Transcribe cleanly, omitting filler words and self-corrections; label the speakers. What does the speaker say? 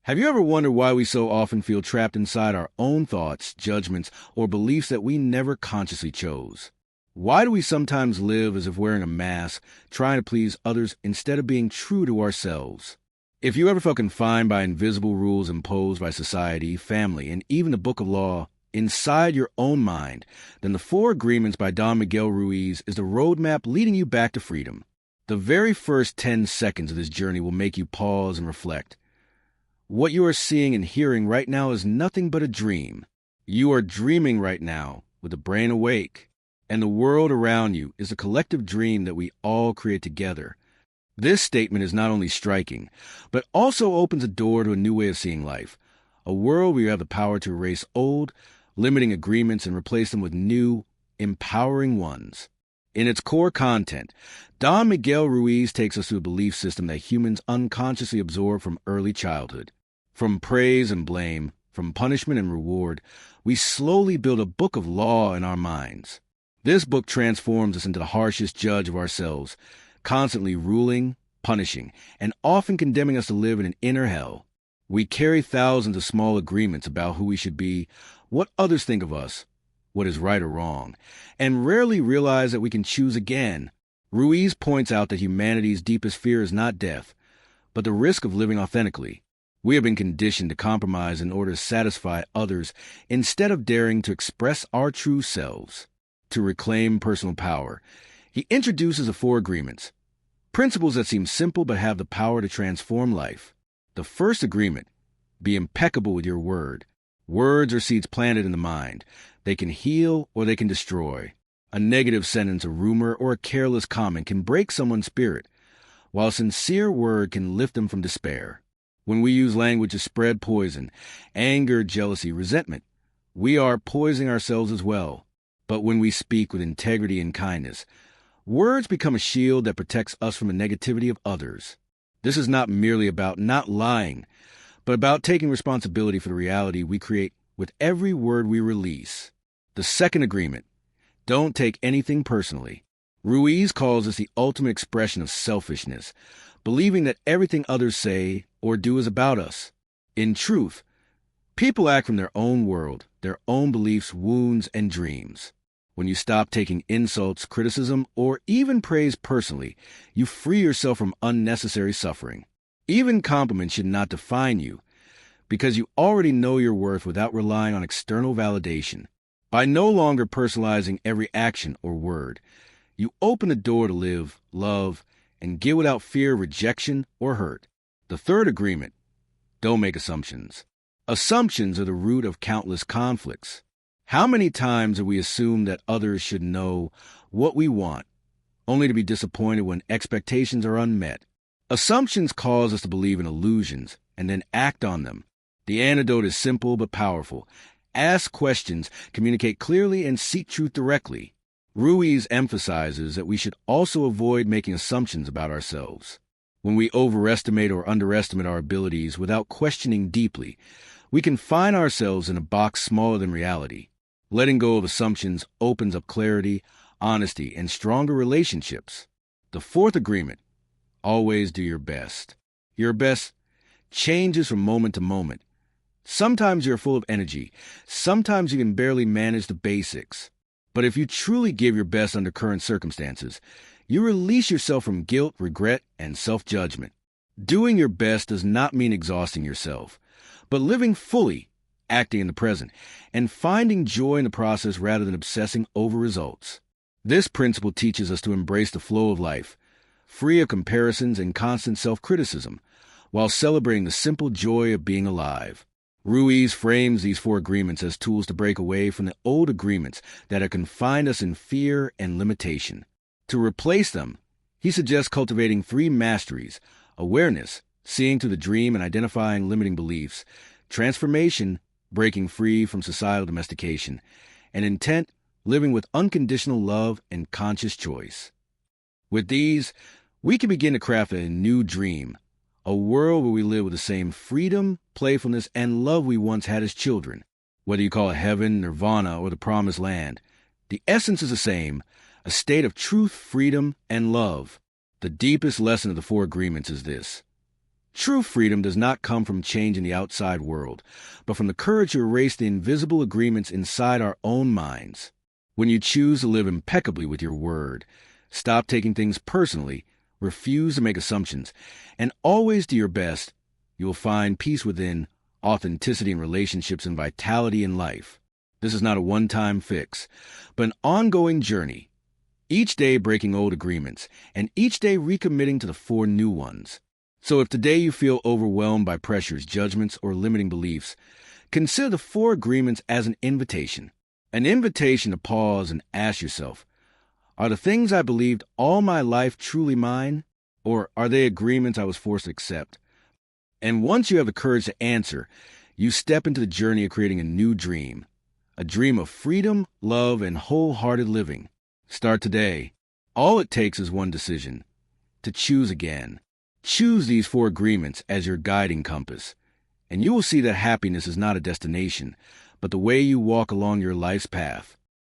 Speaker 1: Have you ever wondered why we so often feel trapped inside our own thoughts, judgments, or beliefs that we never consciously chose? Why do we sometimes live as if wearing a mask, trying to please others instead of being true to ourselves? If you ever felt confined by invisible rules imposed by society, family, and even the book of law inside your own mind, then the 4 Agreements by Don Miguel Ruiz is the roadmap leading you back to freedom. The very first 10 seconds of this journey will make you pause and reflect. What you are seeing and hearing right now is nothing but a dream. You are dreaming right now with the brain awake, and the world around you is a collective dream that we all create together. This statement is not only striking, but also opens a door to a new way of seeing life, a world where you have the power to erase old, limiting agreements and replace them with new, empowering ones. In its core content, Don Miguel Ruiz takes us through a belief system that humans unconsciously absorb from early childhood. From praise and blame, from punishment and reward, we slowly build a book of law in our minds. This book transforms us into the harshest judge of ourselves, constantly ruling, punishing, and often condemning us to live in an inner hell. We carry thousands of small agreements about who we should be, what others think of us, what is right or wrong, and rarely realize that we can choose again. Ruiz points out that humanity's deepest fear is not death, but the risk of living authentically. We have been conditioned to compromise in order to satisfy others instead of daring to express our true selves. To reclaim personal power, he introduces the 4 Agreements, principles that seem simple but have the power to transform life. The first agreement: be impeccable with your word. Words are seeds planted in the mind. They can heal or they can destroy. A negative sentence, a rumor, or a careless comment can break someone's spirit, while a sincere word can lift them from despair. When we use language to spread poison, anger, jealousy, resentment, we are poisoning ourselves as well. But when we speak with integrity and kindness, words become a shield that protects us from the negativity of others. This is not merely about not lying, but about taking responsibility for the reality we create with every word we release. The second agreement: don't take anything personally. Ruiz calls this the ultimate expression of selfishness, believing that everything others say or do is about us. In truth, people act from their own world, their own beliefs, wounds, and dreams. When you stop taking insults, criticism, or even praise personally, you free yourself from unnecessary suffering. Even compliments should not define you, because you already know your worth without relying on external validation. By no longer personalizing every action or word, you open the door to live, love, and give without fear of rejection or hurt. The third agreement: don't make assumptions. Assumptions are the root of countless conflicts. How many times have we assumed that others should know what we want, only to be disappointed when expectations are unmet? Assumptions cause us to believe in illusions and then act on them. The antidote is simple but powerful. Ask questions, communicate clearly, and seek truth directly. Ruiz emphasizes that we should also avoid making assumptions about ourselves. When we overestimate or underestimate our abilities without questioning deeply, we can find ourselves in a box smaller than reality. Letting go of assumptions opens up clarity, honesty, and stronger relationships. The fourth agreement: always do your best. Your best changes from moment to moment. Sometimes you're full of energy. Sometimes you can barely manage the basics. But if you truly give your best under current circumstances, you release yourself from guilt, regret, and self-judgment. Doing your best does not mean exhausting yourself, but living fully, acting in the present, and finding joy in the process rather than obsessing over results. This principle teaches us to embrace the flow of life, free of comparisons and constant self-criticism, while celebrating the simple joy of being alive. Ruiz frames these 4 agreements as tools to break away from the old agreements that have confined us in fear and limitation. To replace them, he suggests cultivating 3 masteries: awareness, seeing through the dream and identifying limiting beliefs; transformation, breaking free from societal domestication; and intent, living with unconditional love and conscious choice. With these, we can begin to craft a new dream, a world where we live with the same freedom, playfulness, and love we once had as children. Whether you call it heaven, nirvana, or the promised land, the essence is the same: a state of truth, freedom, and love. The deepest lesson of the 4 agreements is this: True freedom does not come from change in the outside world, but from the courage to erase the invisible agreements inside our own minds. When you choose to live impeccably with your word, stop taking things personally, refuse to make assumptions, and always do your best, you will find peace within, authenticity in relationships, and vitality in life. This is not a one-time fix, but an ongoing journey, each day breaking old agreements, and each day recommitting to the 4 new ones. So if today you feel overwhelmed by pressures, judgments, or limiting beliefs, consider the 4 agreements as an invitation to pause and ask yourself, are the things I believed all my life truly mine, or are they agreements I was forced to accept? And once you have the courage to answer, you step into the journey of creating a new dream, a dream of freedom, love, and wholehearted living. Start today. All it takes is one decision, to choose again. Choose these 4 agreements as your guiding compass, and you will see that happiness is not a destination, but the way you walk along your life's path.